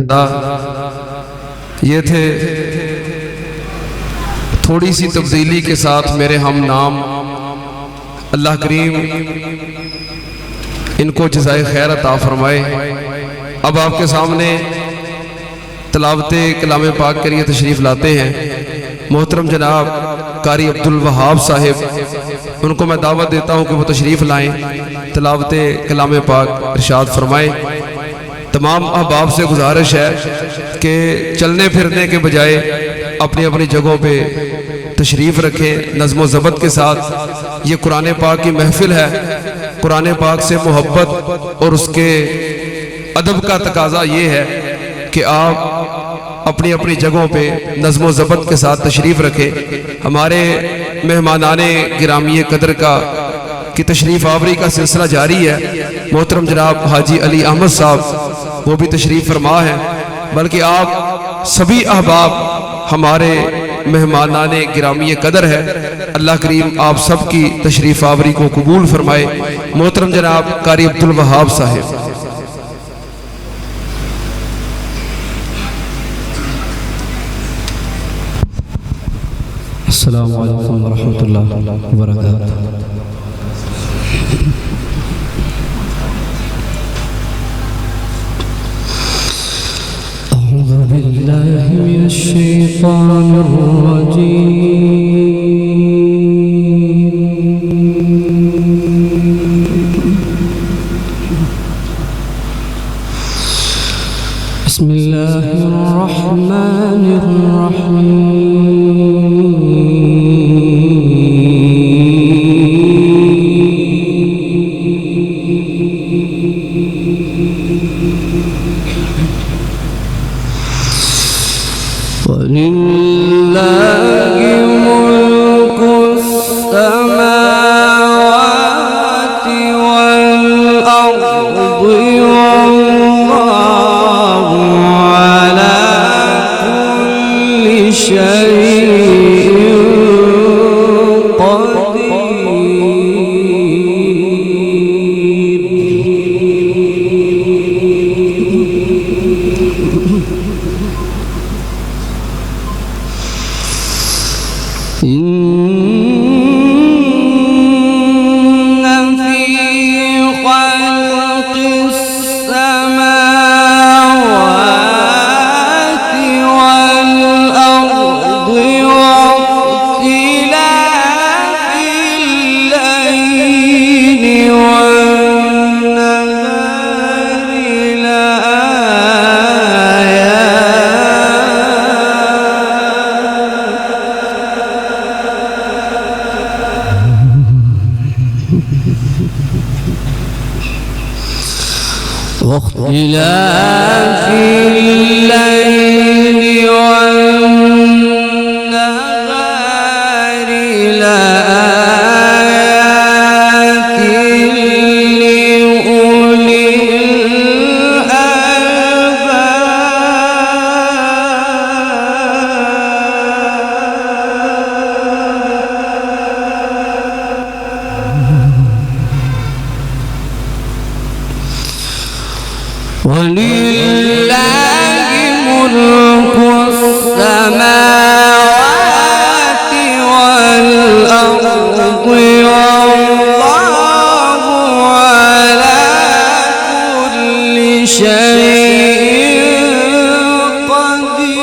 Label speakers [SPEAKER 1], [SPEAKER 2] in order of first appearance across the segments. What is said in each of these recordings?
[SPEAKER 1] जिंदा। ये थे थोड़ी सी तब्दीली के साथ मेरे हम नाम। अल्लाह करीम इनको जज़ाए खैर अता फरमाए। अब आपके सामने तिलावत कलाम पाक के लिए तशरीफ़ लाते हैं मोहतरम जनाब कारी अब्दुल वहाब साहिब। उनको मैं दावत देता हूँ कि वो तशरीफ़ लाएँ, तिलावत कलाम पाक इरशाद फरमाएँ। तमाम अहबाब से गुजारिश है कि चलने फिरने के बजाय अपनी अपनी जगहों पे तशरीफ़ रखें नज़्म व ज़ब्त के साथ। ये कुरान पाक की महफिल है। कुरान पाक से मोहब्बत और उसके अदब का तकाजा ये है कि आप अपनी अपनी जगहों पे नज़्म व ज़ब्त के साथ तशरीफ़ रखें। हमारे मेहमानाने गिरामी कदर की तशरीफ़ आवरी का सिलसिला जारी है। मोहतरम जनाब हाजी अली अहमद साहब वो भी तशरीफ़ फरमा है, बल्कि आप सभी अहबाब हमारे मेहमानाने गिरामी कदर है। अल्लाह करीम आप सब की तशरीफ़ आवरी को कबूल फरमाए। मोहतरम जनाब कारी अब्दुल वहाब साहिब।
[SPEAKER 2] अस्सलामु अलैकुम वरहमतुल्लाहि वबरकातुहू। अऊज़ु बिल्लाहि मिनश शैतानिर रजीम। बिस्मिल्लाहिर रहमानिर रहीम। واختلاف الليل والنهار لآيات لأولي ولله ملك السماوات والأرض والله على كل شيء قدير.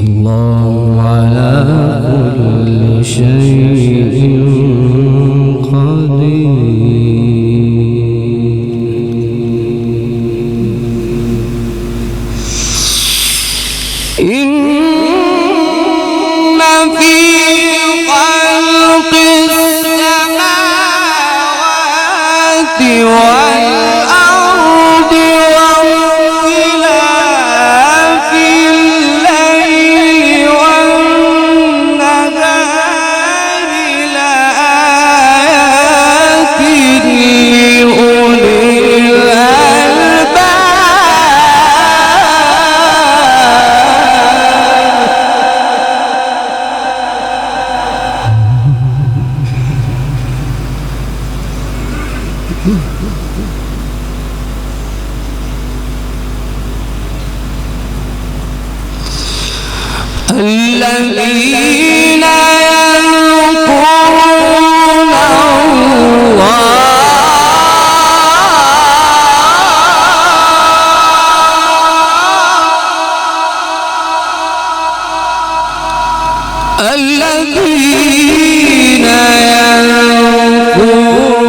[SPEAKER 2] الله على كل شيء إن في خلق السماوات والأرض واختلاف الليل والنهار لآيات لأولي الذين يذكرون الله الذين يذكرون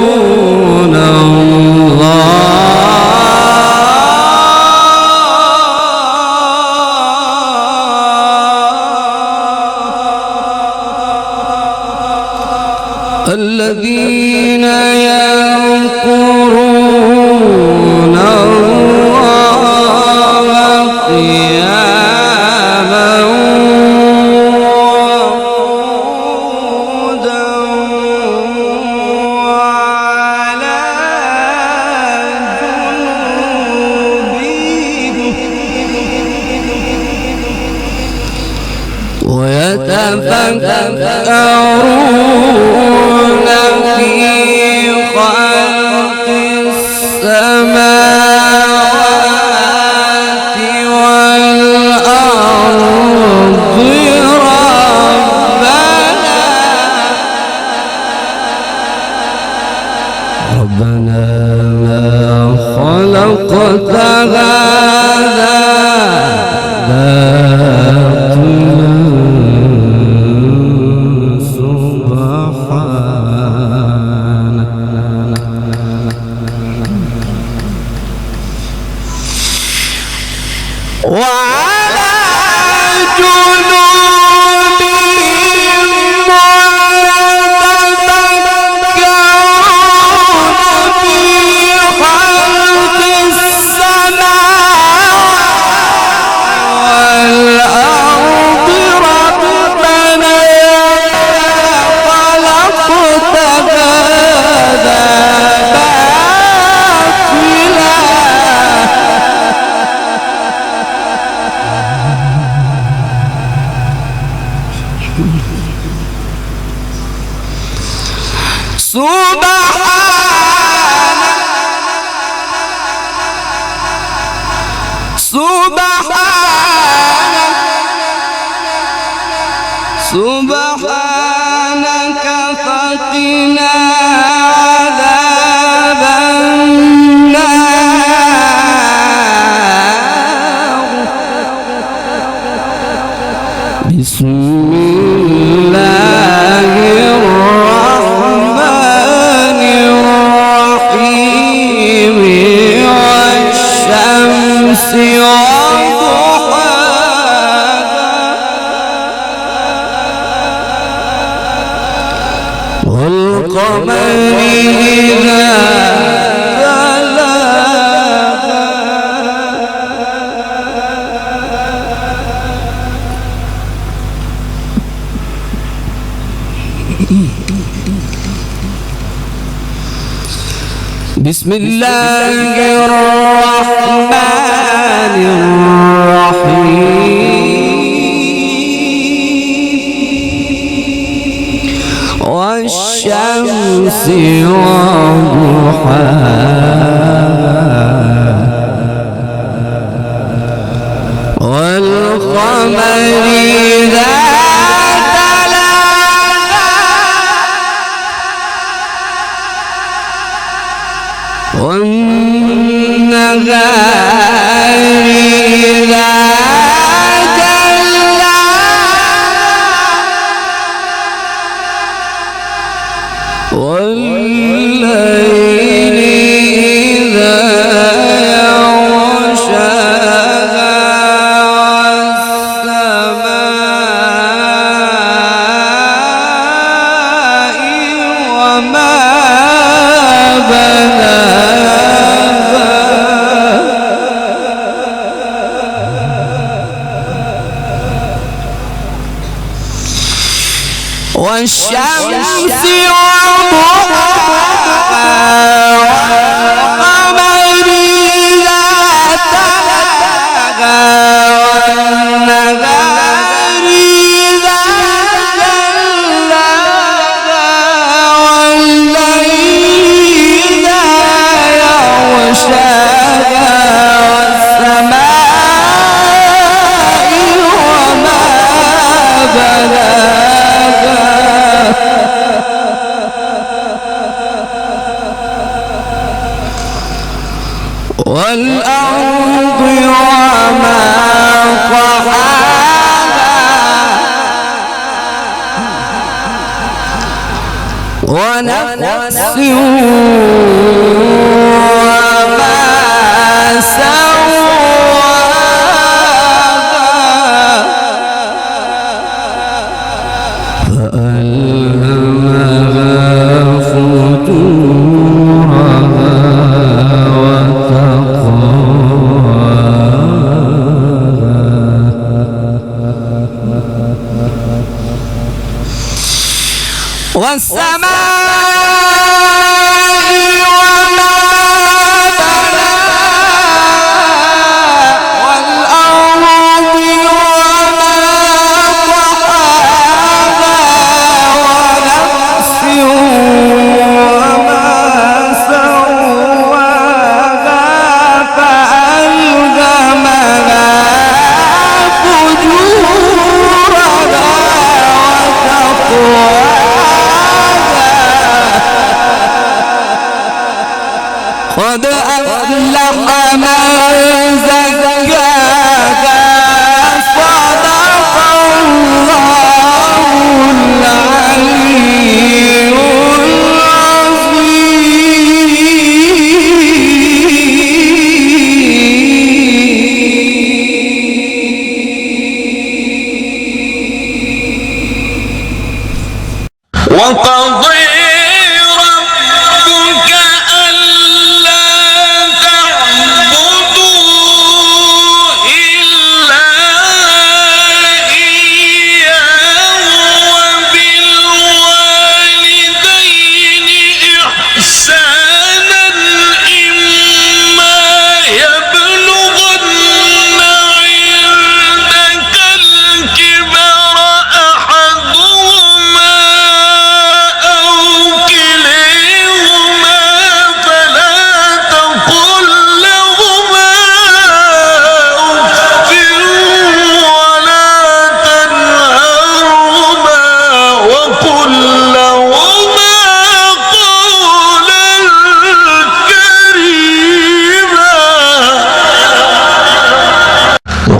[SPEAKER 2] الذين يذكرون الله قياما وقعودا وعلى جنوبهم ويتفكرون في خلق السماوات والأرض ربنا ما خلقت هذا وعلى جنوبهم ويتفكرون في خلق السماوات والأرض ربنا خلقت هذا سبحانك فقنا عذاب النار بسم الله الرحمن الرحيم والشمس والقمر إذا تلاها بسم الله الرحمن الرحيم والشمس وضحاها والقمر إذا تلاها والنهار إذا جلاها والليل إذا يغشاها والسماء وما بناها والشمس وضحاها والقمر إذا تلاها والنهار إذا جلاها والليل إذا وما طحاها ونفس وما سواها فألهمها فجورها والسماء وما بناها والأرض وما طحاها ونفس وما سواها فألهمها فجورها وتقواها قد أفلح من زكاها صدق الله العلي العظيم وقضي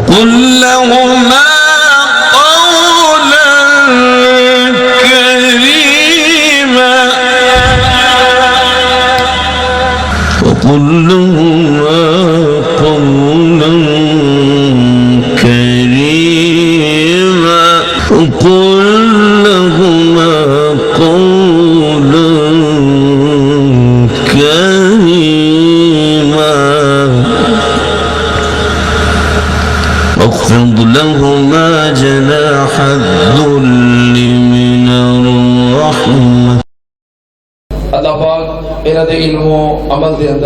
[SPEAKER 2] قل لهما قولا كريما وقل لهما قولا كريما وقل لهما قولا كريما واخفض لهما جناح الذل من الرحمة।
[SPEAKER 1] अल्लाह पाक इन्हां दे इल्म अमल दे अंदर